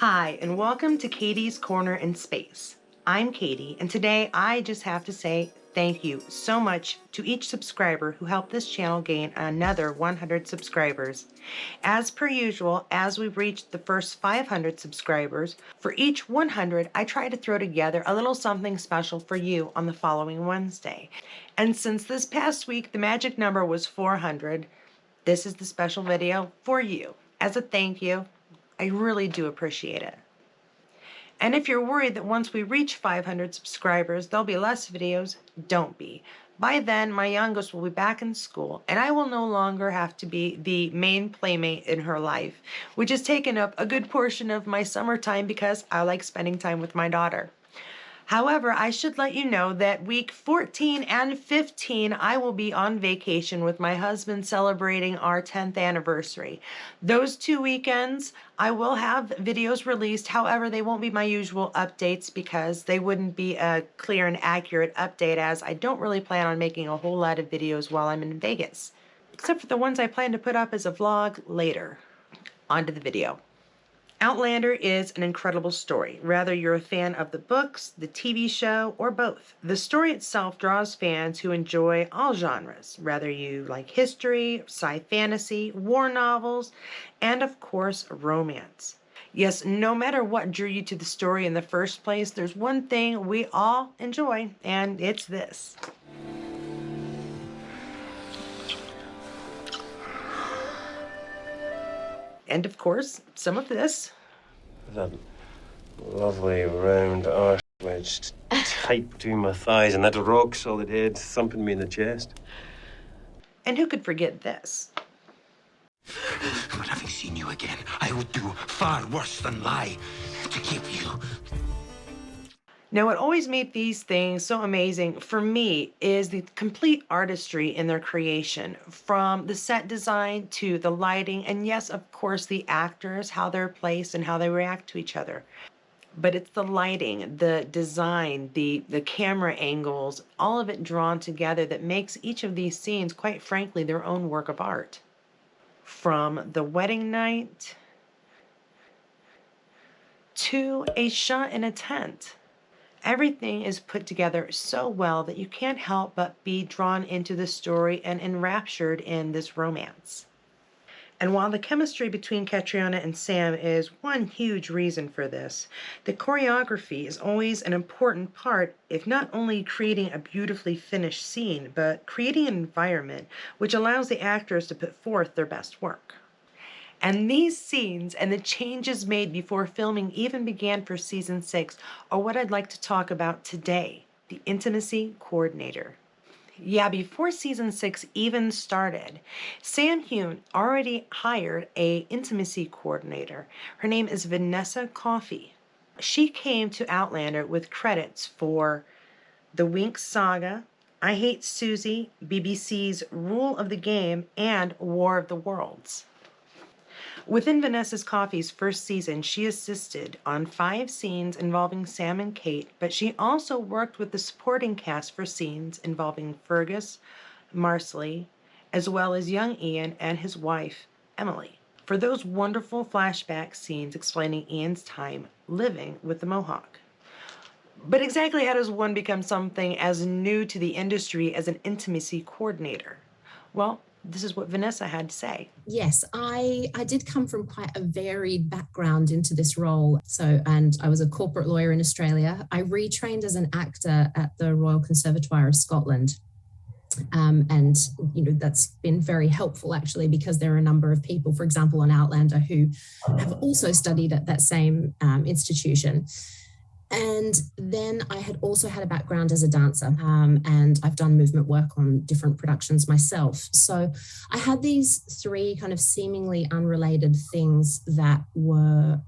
Hi, and welcome to Katie's Corner in Space. I'm Katie, and today I just have to say thank you so much to each subscriber who helped this channel gain another 100 subscribers. As per usual, as we've reached the first 500 subscribers, for each 100, I try to throw together a little something special for you on the following Wednesday. And since this past week the magic number was 400, this is the special video for you. As a thank you, I really do appreciate it. And if you're worried that once we reach 500 subscribers, there'll be less videos, don't be. By then, my youngest will be back in school, and I will no longer have to be the main playmate in her life, which has taken up a good portion of my summertime because I like spending time with my daughter. However, I should let you know that week 14 and 15, I will be on vacation with my husband celebrating our 10th anniversary. Those 2 weekends, I will have videos released. However, they won't be my usual updates because they wouldn't be a clear and accurate update, as I don't really plan on making a whole lot of videos while I'm in Vegas, except for the ones I plan to put up as a vlog later. On to the video. Outlander is an incredible story, whether you're a fan of the books, the TV show, or both. The story itself draws fans who enjoy all genres, whether you like history, sci-fantasy, war novels, and of course, romance. Yes, no matter what drew you to the story in the first place, there's one thing we all enjoy, and it's this. And of course, some of this. That lovely round arse wedged tight between my thighs and that rock solid head thumping me in the chest. And who could forget this? But having seen you again, I would do far worse than lie to keep you. Now, what always made these things so amazing for me is the complete artistry in their creation, from the set design to the lighting, and yes, of course, the actors, how they're placed and how they react to each other. But it's the lighting, the design, the camera angles, all of it drawn together that makes each of these scenes, quite frankly, their own work of art. From the wedding night to a shot in a tent. Everything is put together so well that you can't help but be drawn into the story and enraptured in this romance. And while the chemistry between Catriona and Sam is one huge reason for this, the choreography is always an important part, if not only creating a beautifully finished scene, but creating an environment which allows the actors to put forth their best work. And these scenes and the changes made before filming even began for season 6 are what I'd like to talk about today, the intimacy coordinator. Yeah, before season 6 even started, Sam Heughan already hired an intimacy coordinator. Her name is Vanessa Coffey. She came to Outlander with credits for The Winx Saga, I Hate Susie, BBC's Rule of the Game, and War of the Worlds. Within Vanessa Coffey's first season, she assisted on 5 scenes involving Sam and Kate, but she also worked with the supporting cast for scenes involving Fergus, Marsley, as well as young Ian and his wife, Emily, for those wonderful flashback scenes explaining Ian's time living with the Mohawk. But exactly how does one become something as new to the industry as an intimacy coordinator? Well, this is what Vanessa had to say. Yes, I did come from quite a varied background into this role. And I was a corporate lawyer in Australia. I retrained as an actor at the Royal Conservatoire of Scotland. And, that's been very helpful, actually, because there are a number of people, for example, on Outlander, who have also studied at that same institution. And then I had also had a background as a dancer, and I've done movement work on different productions myself. So I had these 3 kind of seemingly unrelated things that were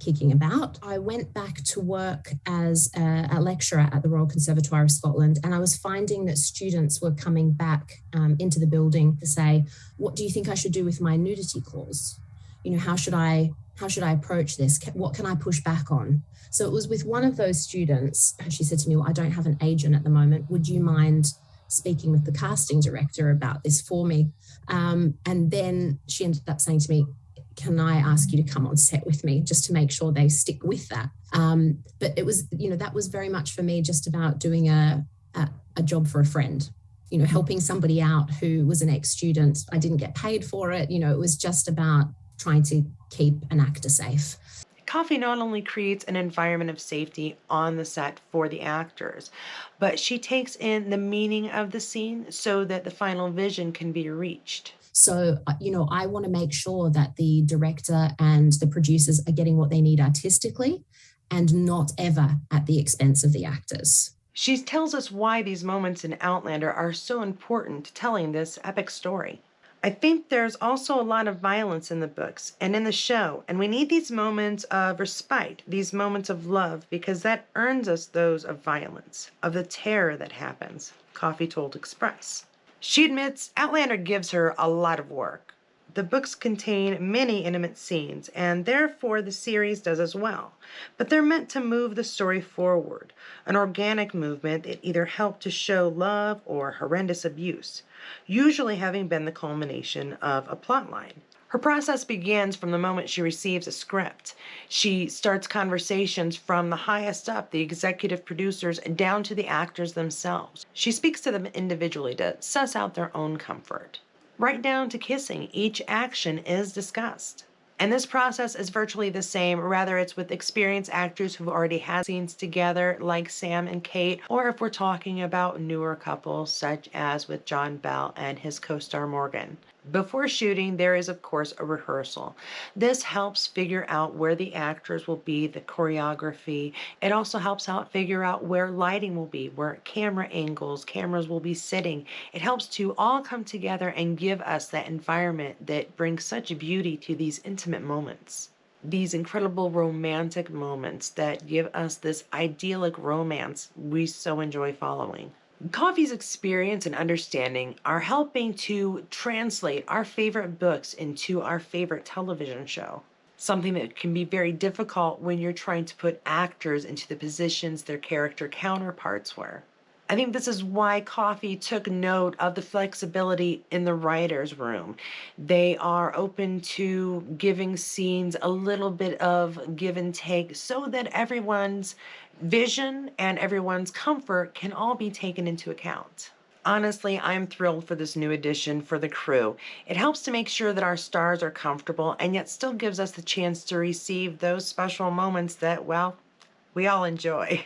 kicking about. I went back to work as a lecturer at the Royal Conservatoire of Scotland, and I was finding that students were coming back into the building to say, what do you think I should do with my nudity clause? How should I approach this? What can I push back on? So it was with one of those students, she said to me, well, I don't have an agent at the moment. Would you mind speaking with the casting director about this for me? And then she ended up saying to me, can I ask you to come on set with me, just to make sure they stick with that. But it was, that was very much for me just about doing a job for a friend, helping somebody out who was an ex-student. I didn't get paid for it. It was just about trying to keep an actor safe. Coffey not only creates an environment of safety on the set for the actors, but she takes in the meaning of the scene so that the final vision can be reached. So, I want to make sure that the director and the producers are getting what they need artistically and not ever at the expense of the actors. She tells us why these moments in Outlander are so important to telling this epic story. I think there's also a lot of violence in the books and in the show, and we need these moments of respite, these moments of love, because that earns us those of violence, of the terror that happens, Coffey told Express. She admits Outlander gives her a lot of work. The books contain many intimate scenes, and therefore the series does as well. But they're meant to move the story forward, an organic movement that either helped to show love or horrendous abuse, usually having been the culmination of a plotline. Her process begins from the moment she receives a script. She starts conversations from the highest up, the executive producers, down to the actors themselves. She speaks to them individually to suss out their own comfort. Right down to kissing, each action is discussed. And this process is virtually the same, whether it's with experienced actors who've already had scenes together, like Sam and Kate, or if we're talking about newer couples, such as with John Bell and his co-star Morgan. Before shooting, there is, of course, a rehearsal. This helps figure out where the actors will be, the choreography. It also helps out figure out where lighting will be, where camera angles, cameras will be sitting. It helps to all come together and give us that environment that brings such beauty to these intimate moments. These incredible romantic moments that give us this idyllic romance we so enjoy following. Coffey's experience and understanding are helping to translate our favorite books into our favorite television show. Something that can be very difficult when you're trying to put actors into the positions their character counterparts were. I think this is why Coffey took note of the flexibility in the writer's room. They are open to giving scenes a little bit of give and take so that everyone's vision and everyone's comfort can all be taken into account. Honestly, I'm thrilled for this new addition for the crew. It helps to make sure that our stars are comfortable and yet still gives us the chance to receive those special moments that, well, we all enjoy.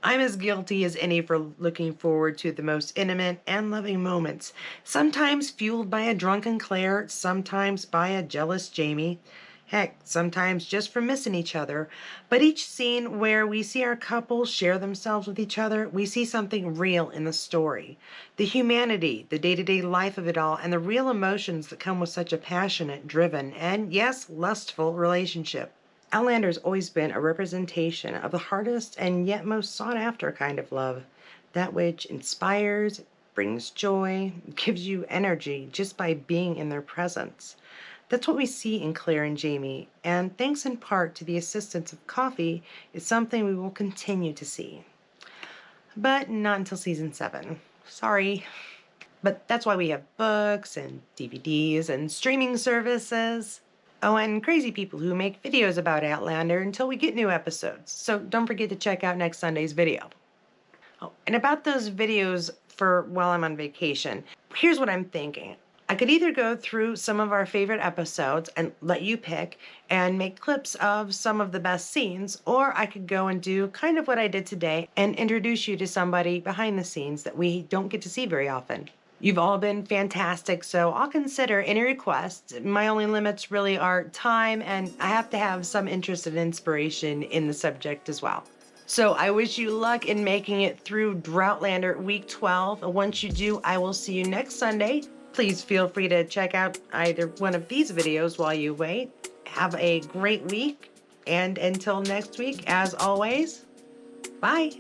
I'm as guilty as any for looking forward to the most intimate and loving moments, sometimes fueled by a drunken Claire, sometimes by a jealous Jamie. Heck, sometimes just from missing each other. But each scene where we see our couple share themselves with each other, we see something real in the story. The humanity, the day-to-day life of it all, and the real emotions that come with such a passionate, driven, and yes, lustful relationship. Outlander has always been a representation of the hardest and yet most sought-after kind of love, that which inspires, brings joy, gives you energy just by being in their presence. That's what we see in Claire and Jamie, and thanks in part to the assistance of Coffey, is something we will continue to see. But not until season 7. Sorry. But that's why we have books and DVDs and streaming services. Oh, and crazy people who make videos about Outlander until we get new episodes. So don't forget to check out next Sunday's video. Oh, and about those videos for while I'm on vacation, here's what I'm thinking. I could either go through some of our favorite episodes and let you pick and make clips of some of the best scenes, or I could go and do kind of what I did today and introduce you to somebody behind the scenes that we don't get to see very often. You've all been fantastic, so I'll consider any requests. My only limits really are time, and I have to have some interest and inspiration in the subject as well. So I wish you luck in making it through Droughtlander Week 12. Once you do, I will see you next Sunday. Please feel free to check out either one of these videos while you wait. Have a great week, and until next week, as always, bye.